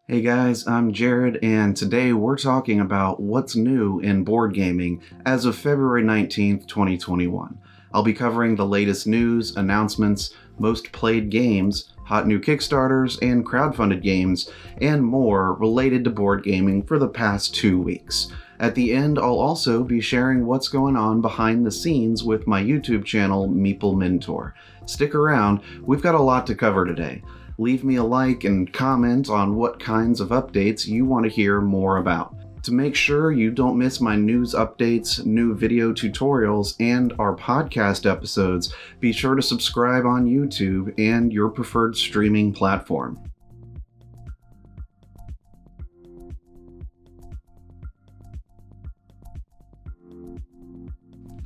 Hey guys, I'm Jared, and today we're talking about what's new in board gaming as of February 19th, 2021. I'll be covering the latest news, announcements, most played games, hot new Kickstarters, and crowdfunded games, and more related to board gaming for the past 2 weeks. At the end, I'll also be sharing what's going on behind the scenes with my YouTube channel, Meeple Mentor. Stick around, we've got a lot to cover today. Leave me a like and comment on what kinds of updates you want to hear more about. To make sure you don't miss my news updates, new video tutorials, and our podcast episodes, be sure to subscribe on YouTube and your preferred streaming platform.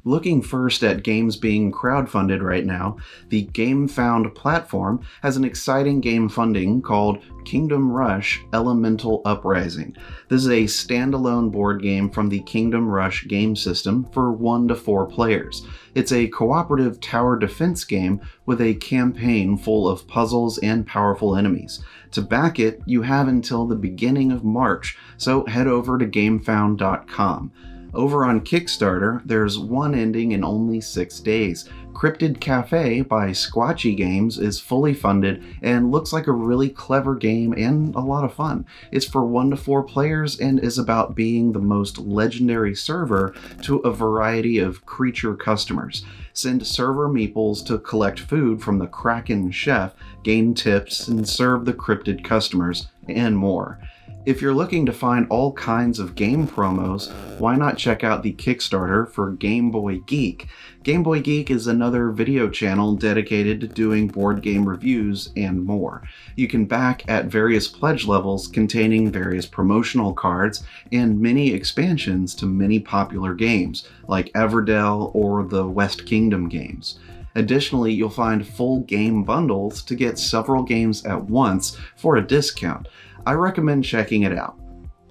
Looking first at games being crowdfunded right now, the GameFound platform has an exciting game funding called Kingdom Rush Elemental Uprising. This is a standalone board game from the Kingdom Rush game system for 1 to 4 players. It's a cooperative tower defense game with a campaign full of puzzles and powerful enemies. To back it, you have until the beginning of March, so head over to gamefound.com. Over on Kickstarter, there's one ending in only 6 days. Cryptid Cafe by Squatchy Games is fully funded and looks like a really clever game and a lot of fun. It's for 1 to 4 players and is about being the most legendary server to a variety of creature customers. Send server meeples to collect food from the Kraken chef, gain tips, and serve the cryptid customers, and more. If you're looking to find all kinds of game promos, why not check out the Kickstarter for Game Boy Geek? Game Boy Geek is another video channel dedicated to doing board game reviews and more. You can back at various pledge levels containing various promotional cards and mini expansions to many popular games, like Everdell or the West Kingdom games. Additionally, you'll find full game bundles to get several games at once for a discount. I recommend checking it out.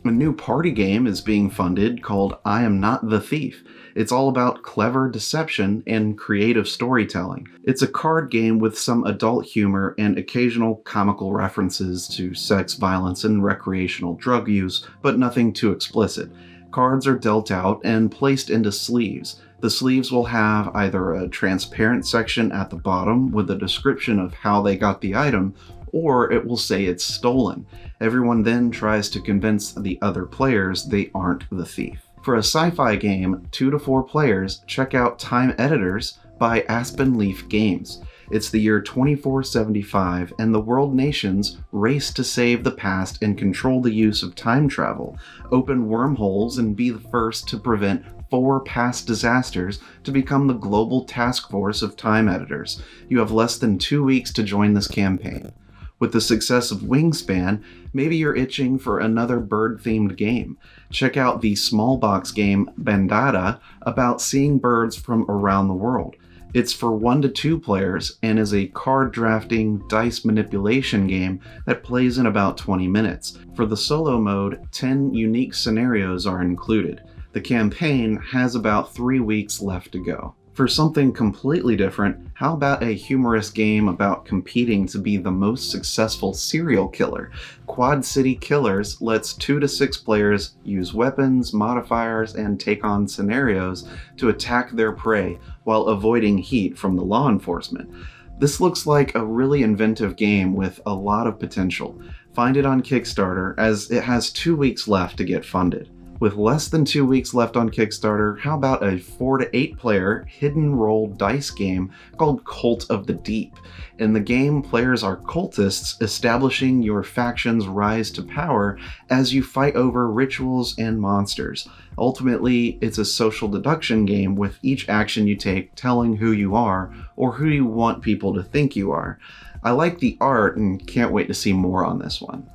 A new party game is being funded called I Am Not the Thief. It's all about clever deception and creative storytelling. It's a card game with some adult humor and occasional comical references to sex, violence, and recreational drug use, but nothing too explicit. Cards are dealt out and placed into sleeves. The sleeves will have either a transparent section at the bottom with a description of how they got the item, or it will say it's stolen. Everyone then tries to convince the other players they aren't the thief. For a sci-fi game, 2 to 4 players, check out Time Editors by Aspen Leaf Games. It's the year 2475, and the world nations race to save the past and control the use of time travel, open wormholes, and be the first to prevent 4 past disasters to become the global task force of time editors. You have less than 2 weeks to join this campaign. With the success of Wingspan, maybe you're itching for another bird-themed game. Check out the small box game Bandada about seeing birds from around the world. It's for 1 to 2 players and is a card drafting, dice manipulation game that plays in about 20 minutes. For the solo mode, 10 unique scenarios are included. The campaign has about 3 weeks left to go. For something completely different, how about a humorous game about competing to be the most successful serial killer? Quad City Killers lets 2 to 6 players use weapons, modifiers, and take on scenarios to attack their prey while avoiding heat from the law enforcement. This looks like a really inventive game with a lot of potential. Find it on Kickstarter, as it has 2 weeks left to get funded. With less than 2 weeks left on Kickstarter, how about a 4 to 8 player hidden role dice game called Cult of the Deep? In the game, players are cultists establishing your faction's rise to power as you fight over rituals and monsters. Ultimately, it's a social deduction game with each action you take telling who you are or who you want people to think you are. I like the art and can't wait to see more on this one.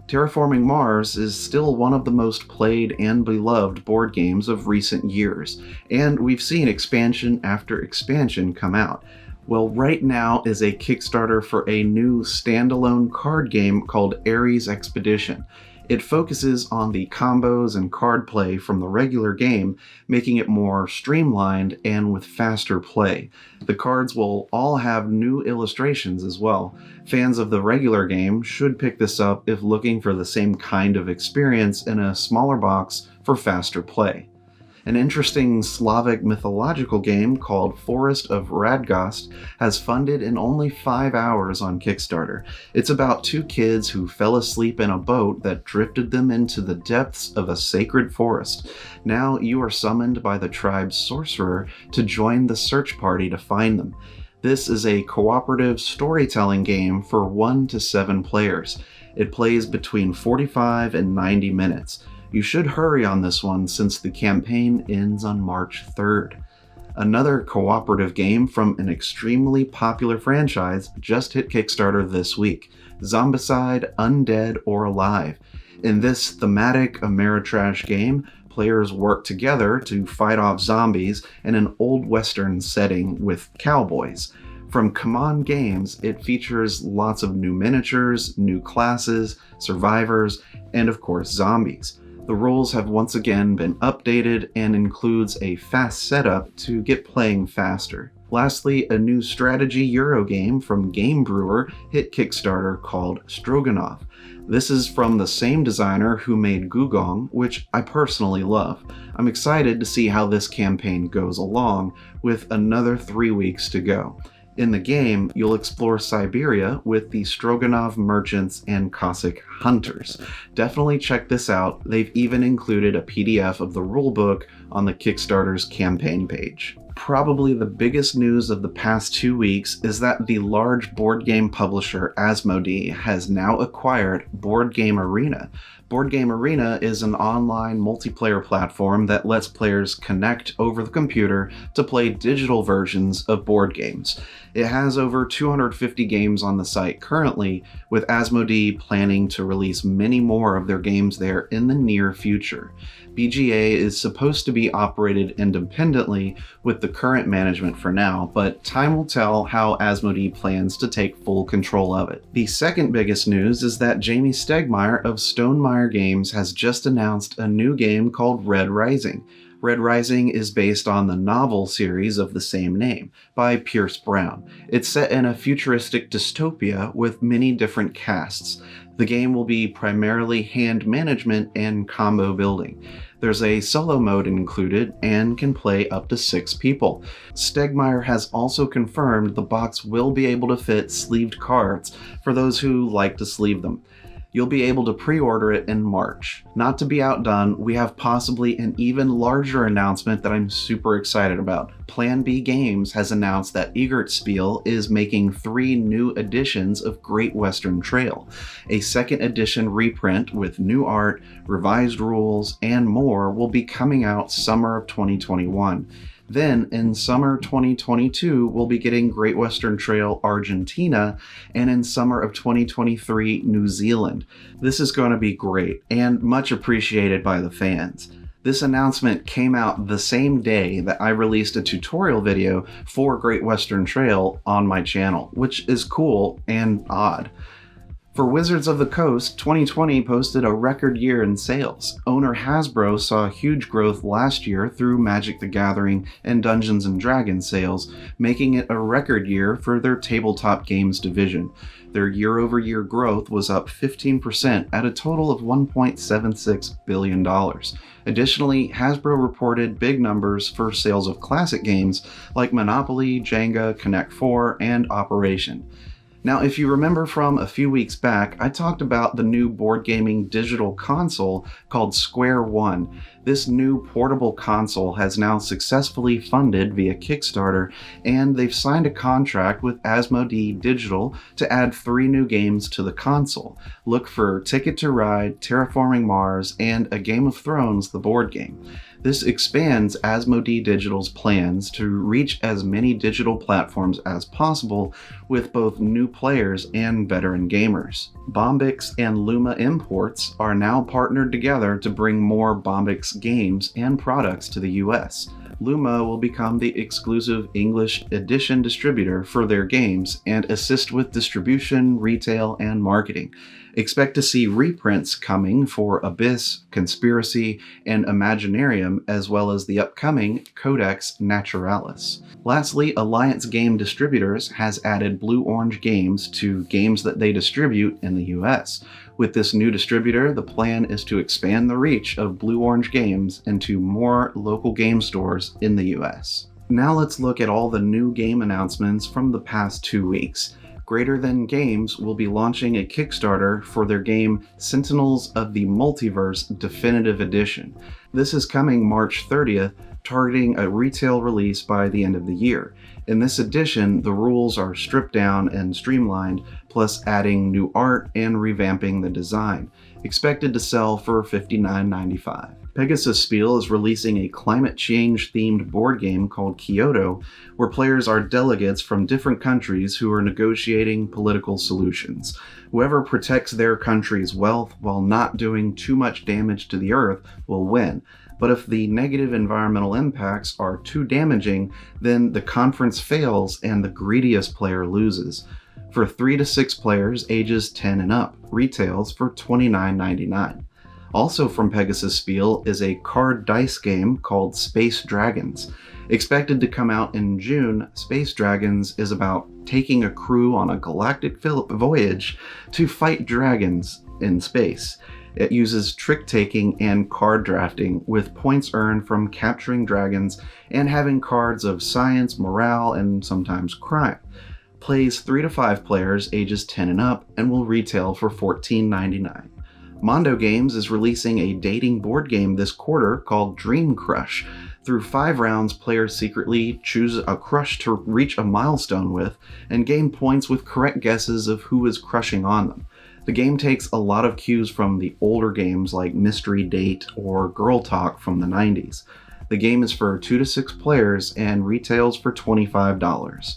Terraforming Mars is still one of the most played and beloved board games of recent years, and we've seen expansion after expansion come out. Well, right now is a Kickstarter for a new standalone card game called Ares Expedition. It focuses on the combos and card play from the regular game, making it more streamlined and with faster play. The cards will all have new illustrations as well. Fans of the regular game should pick this up if looking for the same kind of experience in a smaller box for faster play. An interesting Slavic mythological game called Forest of Radgast has funded in only 5 hours on Kickstarter. It's about 2 kids who fell asleep in a boat that drifted them into the depths of a sacred forest. Now you are summoned by the tribe's sorcerer to join the search party to find them. This is a cooperative storytelling game for 1 to 7 players. It plays between 45 and 90 minutes. You should hurry on this one since the campaign ends on March 3rd. Another cooperative game from an extremely popular franchise just hit Kickstarter this week, Zombicide Undead or Alive. In this thematic Ameritrash game, players work together to fight off zombies in an old western setting with cowboys. From Command Games, it features lots of new miniatures, new classes, survivors, and of course zombies. The rules have once again been updated and includes a fast setup to get playing faster. Lastly, a new strategy Euro game from Game Brewer hit Kickstarter called Stroganoff. This is from the same designer who made Gugong, which I personally love. I'm excited to see how this campaign goes along, with another 3 weeks to go. In the game, you'll explore Siberia with the Stroganov merchants and Cossack hunters. Definitely check this out. They've even included a PDF of the rulebook on the Kickstarter's campaign page. Probably the biggest news of the past 2 weeks is that the large board game publisher Asmodee has now acquired Board Game Arena. Board Game Arena is an online multiplayer platform that lets players connect over the computer to play digital versions of board games. It has over 250 games on the site currently, with Asmodee planning to release many more of their games there in the near future. BGA is supposed to be operated independently with the current management for now, but time will tell how Asmodee plans to take full control of it. The second biggest news is that Jamie Stegmaier of Stonemaier Games has just announced a new game called Red Rising. Red Rising is based on the novel series of the same name by Pierce Brown. It's set in a futuristic dystopia with many different casts. The game will be primarily hand management and combo building. There's a solo mode included and can play up to 6 people. Stegmaier has also confirmed the box will be able to fit sleeved cards for those who like to sleeve them. You'll be able to pre-order it in March. Not to be outdone, we have possibly an even larger announcement that I'm super excited about. Plan B Games has announced that Eggertspiel is making 3 new editions of Great Western Trail. A second edition reprint with new art, revised rules, and more will be coming out summer of 2021. Then, in summer 2022, we'll be getting Great Western Trail Argentina, and in summer of 2023, New Zealand. This is going to be great, and much appreciated by the fans. This announcement came out the same day that I released a tutorial video for Great Western Trail on my channel, which is cool and odd. For Wizards of the Coast, 2020 posted a record year in sales. Owner Hasbro saw huge growth last year through Magic the Gathering and Dungeons & Dragons sales, making it a record year for their tabletop games division. Their year-over-year growth was up 15% at a total of $1.76 billion. Additionally, Hasbro reported big numbers for sales of classic games like Monopoly, Jenga, Connect 4, and Operation. Now, if you remember from a few weeks back, I talked about the new board gaming digital console called Square One. This new portable console has now successfully funded via Kickstarter, and they've signed a contract with Asmodee Digital to add 3 new games to the console. Look for Ticket to Ride, Terraforming Mars, and A Game of Thrones, the board game. This expands Asmodee Digital's plans to reach as many digital platforms as possible with both new players and veteran gamers. Bombix and Luma Imports are now partnered together to bring more Bombix games and products to the US. Luma will become the exclusive English edition distributor for their games and assist with distribution, retail, and marketing. Expect to see reprints coming for Abyss, Conspiracy, and Imaginarium, as well as the upcoming Codex Naturalis. Lastly, Alliance Game Distributors has added Blue Orange Games to games that they distribute in the US. With this new distributor, the plan is to expand the reach of Blue Orange Games into more local game stores in the US. Now let's look at all the new game announcements from the past 2 weeks. Greater Than Games will be launching a Kickstarter for their game Sentinels of the Multiverse Definitive Edition. This is coming March 30th, targeting a retail release by the end of the year. In this edition, the rules are stripped down and streamlined, plus adding new art and revamping the design. Expected to sell for $59.95. Pegasus Spiel is releasing a climate change themed board game called Kyoto, where players are delegates from different countries who are negotiating political solutions. Whoever protects their country's wealth while not doing too much damage to the earth will win. But if the negative environmental impacts are too damaging, then the conference fails and the greediest player loses. For 3 to 6 players ages 10 and up, retails for $29.99. Also from Pegasus Spiel is a card dice game called Space Dragons. Expected to come out in June, Space Dragons is about taking a crew on a galactic voyage to fight dragons in space. It uses trick-taking and card drafting, with points earned from capturing dragons and having cards of science, morale, and sometimes crime. Plays 3 to 5 players ages 10 and up and will retail for $14.99. Mondo Games is releasing a dating board game this quarter called Dream Crush. Through 5 rounds, players secretly choose a crush to reach a milestone with and gain points with correct guesses of who is crushing on them. The game takes a lot of cues from the older games like Mystery Date or Girl Talk from the 90s. The game is for 2 to 6 players and retails for $25.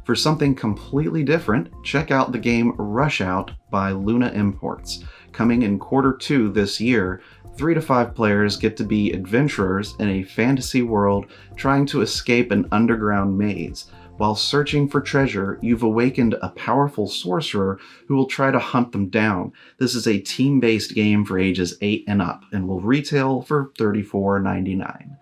For something completely different, check out the game Rush Out by Luna Imports. Coming in Q2 this year, 3 to 5 players get to be adventurers in a fantasy world trying to escape an underground maze. While searching for treasure, you've awakened a powerful sorcerer who will try to hunt them down. This is a team-based game for ages 8 and up and will retail for $34.99.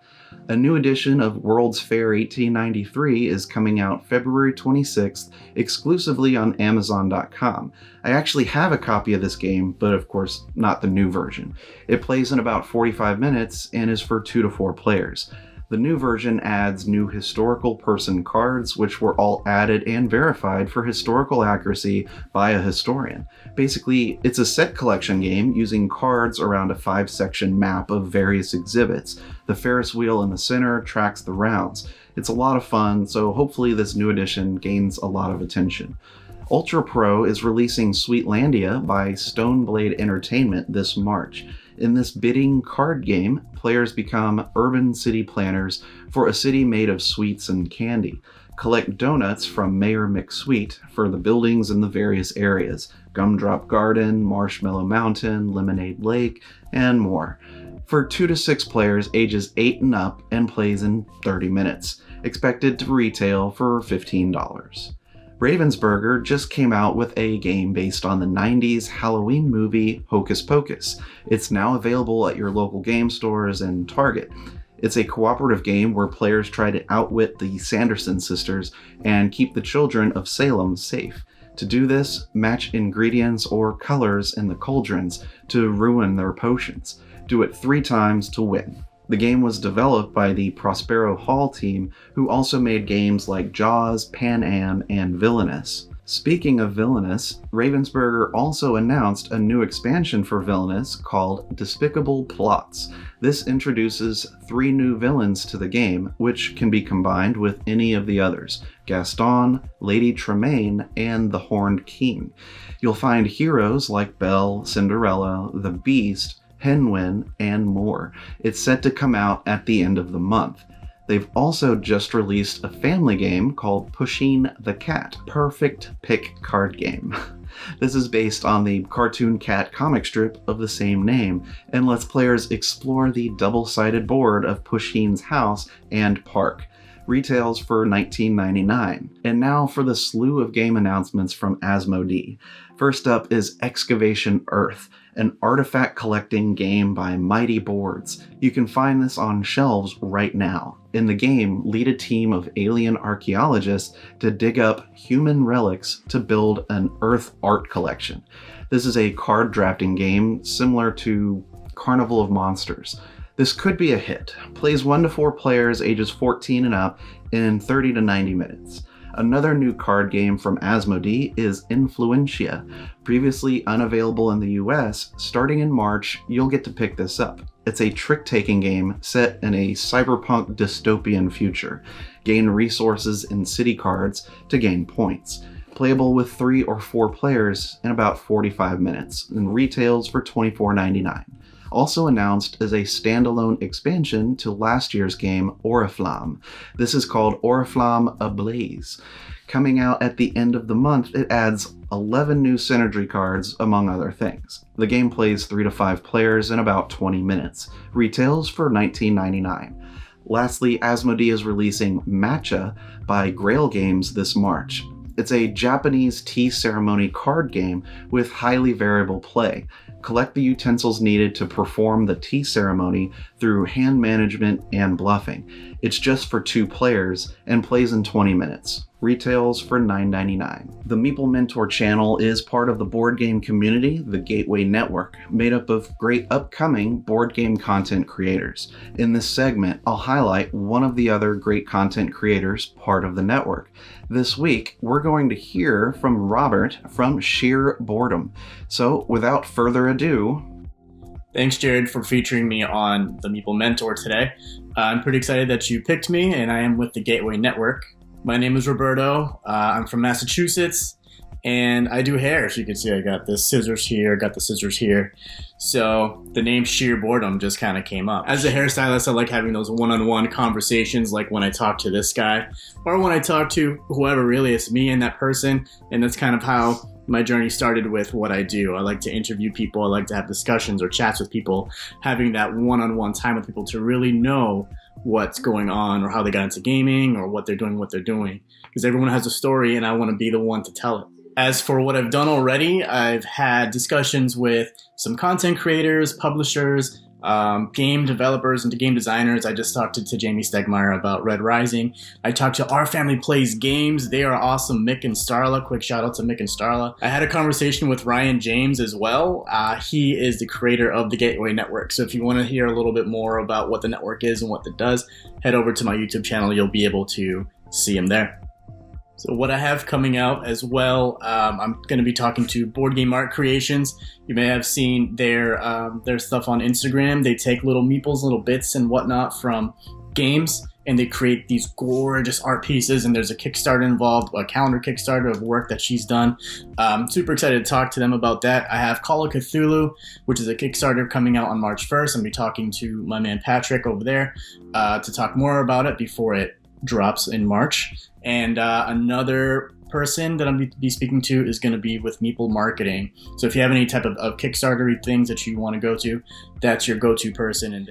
A new edition of World's Fair 1893 is coming out February 26th, exclusively on Amazon.com. I actually have a copy of this game, but of course not the new version. It plays in about 45 minutes and is for 2 to 4 players. The new version adds new historical person cards, which were all added and verified for historical accuracy by a historian. Basically, it's a set collection game using cards around a 5-section map of various exhibits. The Ferris wheel in the center tracks the rounds. It's a lot of fun, so hopefully this new edition gains a lot of attention. Ultra Pro is releasing Sweetlandia by Stoneblade Entertainment this March. In this bidding card game, players become urban city planners for a city made of sweets and candy. Collect donuts from Mayor McSweet for the buildings in the various areas: Gumdrop Garden, Marshmallow Mountain, Lemonade Lake, and more. For 2 to 6 players ages 8 and up and plays in 30 minutes. Expected to retail for $15. Ravensburger just came out with a game based on the 90s Halloween movie Hocus Pocus. It's now available at your local game stores and Target. It's a cooperative game where players try to outwit the Sanderson sisters and keep the children of Salem safe. To do this, match ingredients or colors in the cauldrons to ruin their potions. Do it 3 times to win. The game was developed by the Prospero Hall team, who also made games like Jaws, Pan Am, and Villainous. Speaking of Villainous, Ravensburger also announced a new expansion for Villainous called Despicable Plots. This introduces 3 new villains to the game, which can be combined with any of the others: Gaston, Lady Tremaine, and the Horned King. You'll find heroes like Belle, Cinderella, the Beast, Henwin, and more. It's set to come out at the end of the month. They've also just released a family game called Pushing the Cat, perfect pick card game. This is based on the cartoon cat comic strip of the same name and lets players explore the double-sided board of Pusheen's house and park. Retails for $19.99. And now for the slew of game announcements from Asmodee. First up is Excavation Earth, an artifact collecting game by Mighty Boards. You can find this on shelves right now. In the game, lead a team of alien archaeologists to dig up human relics to build an Earth art collection. This is a card drafting game similar to Carnival of Monsters. This could be a hit. Plays 1 to 4 players ages 14 and up in 30 to 90 minutes. Another new card game from Asmodee is Influencia. Previously unavailable in the US, starting in March, you'll get to pick this up. It's a trick-taking game set in a cyberpunk dystopian future. Gain resources in city cards to gain points. Playable with 3 or 4 players in about 45 minutes, and retails for $24.99. Also announced is a standalone expansion to last year's game Oriflamme. This is called Oriflamme Ablaze. Coming out at the end of the month, it adds 11 new synergy cards, among other things. The game plays 3 to 5 players in about 20 minutes. Retails for $19.99. Lastly, Asmodee is releasing Matcha by Grail Games this March. It's a Japanese tea ceremony card game with highly variable play. Collect the utensils needed to perform the tea ceremony through hand management and bluffing. It's just for 2 players and plays in 20 minutes. Retails for $9.99. The Meeple Mentor Channel is part of the board game community, the Gateway Network, made up of great upcoming board game content creators. In this segment, I'll highlight one of the other great content creators part of the network. This week, we're going to hear from Robert from Sheer Boredom. So, without further ado, thanks, Jared, for featuring me on the Meeple Mentor today. I'm pretty excited that you picked me, and I am with the Gateway Network. My name is Roberto. I'm from Massachusetts, and I do hair. As you can see, I got the scissors here, got the scissors here. So the name Sheer Boredom just kind of came up. As a hairstylist, I like having those one-on-one conversations, like when I talk to this guy, or when I talk to whoever really is me and that person, and that's kind of how my journey started with what I do. I like to interview people. I like to have discussions or chats with people, having that one-on-one time with people to really know what's going on or how they got into gaming or what they're doing, because everyone has a story and I want to be the one to tell it. As for what I've done already, I've had discussions with some content creators, publishers, game developers and game designers. I just talked to Jamie Stegmeyer about Red Rising. I talked to Our Family Plays Games. They are awesome. Mick and Starla. Quick shout out to Mick and Starla. I had a conversation with Ryan James as well. He is the creator of the Gateway Network. So if you want to hear a little bit more about what the network is and what it does, head over to my YouTube channel. You'll be able to see him there. So what I have coming out as well, I'm going to be talking to Board Game Art Creations. You may have seen their stuff on Instagram. They take little meeples, little bits and whatnot from games, and they create these gorgeous art pieces, and there's a Kickstarter involved, a calendar Kickstarter of work that she's done. Super excited to talk to them about that. I have Call of Cthulhu, which is a Kickstarter coming out on March 1st. I'm going to be talking to my man Patrick over there to talk more about it before it drops in March. And another person that I'm going to be speaking to is going to be with Meeple Marketing. So if you have any type of Kickstarter things that you want to go to, that's your go-to person. And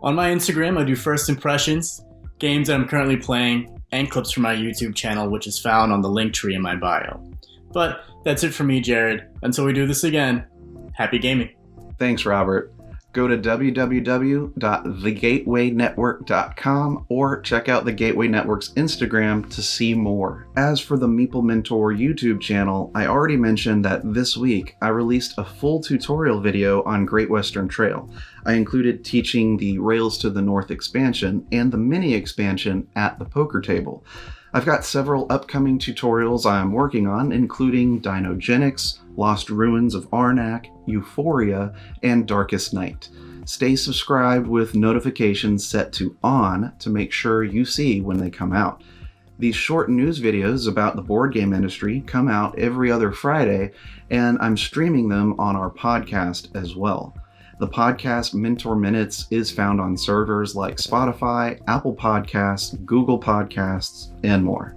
on my Instagram, I do first impressions, games that I'm currently playing, and clips from my YouTube channel, which is found on the link tree in my bio. But that's it for me, Jared. Until we do this again, happy gaming. Thanks, Robert. Go to www.thegatewaynetwork.com or check out the Gateway Network's Instagram to see more. As for the Meeple Mentor YouTube channel, I already mentioned that this week I released a full tutorial video on Great Western Trail. I included teaching the Rails to the North expansion and the mini expansion at the poker table. I've got several upcoming tutorials I'm working on, including Dinogenics, Lost Ruins of Arnak, Euphoria, and Darkest Night. Stay subscribed with notifications set to on to make sure you see when they come out. These short news videos about the board game industry come out every other Friday, and I'm streaming them on our podcast as well. The podcast Mentor Minutes is found on servers like Spotify, Apple Podcasts, Google Podcasts, and more.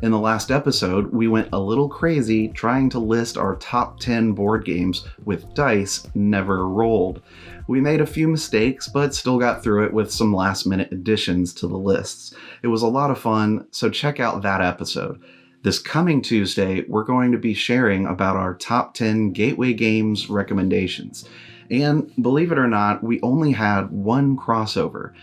In the last episode, we went a little crazy trying to list our top 10 board games with dice never rolled. We made a few mistakes, but still got through it with some last-minute additions to the lists. It was a lot of fun, so check out that episode. This coming Tuesday, we're going to be sharing about our top 10 Gateway Games recommendations. And believe it or not, we only had one crossover.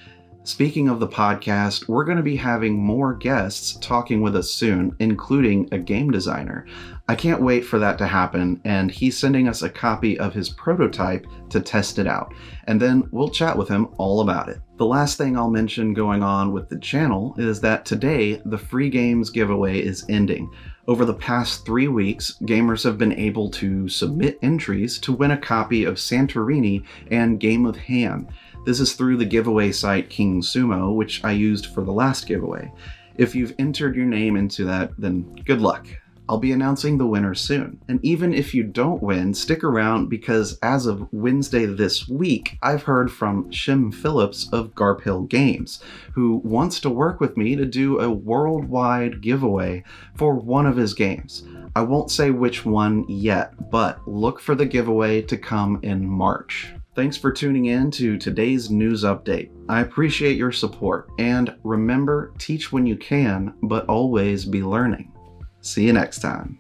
Speaking of the podcast, we're going to be having more guests talking with us soon, including a game designer. I can't wait for that to happen, and he's sending us a copy of his prototype to test it out, and then we'll chat with him all about it. The last thing I'll mention going on with the channel is that today the free games giveaway is ending. Over the past 3 weeks, gamers have been able to submit entries to win a copy of Santorini and Game of Hand. This is through the giveaway site King Sumo, which I used for the last giveaway. If you've entered your name into that, then good luck. I'll be announcing the winner soon. And even if you don't win, stick around because as of Wednesday this week, I've heard from Shim Phillips of Garp Hill Games, who wants to work with me to do a worldwide giveaway for one of his games. I won't say which one yet, but look for the giveaway to come in March. Thanks for tuning in to today's news update. I appreciate your support, and remember, teach when you can, but always be learning. See you next time.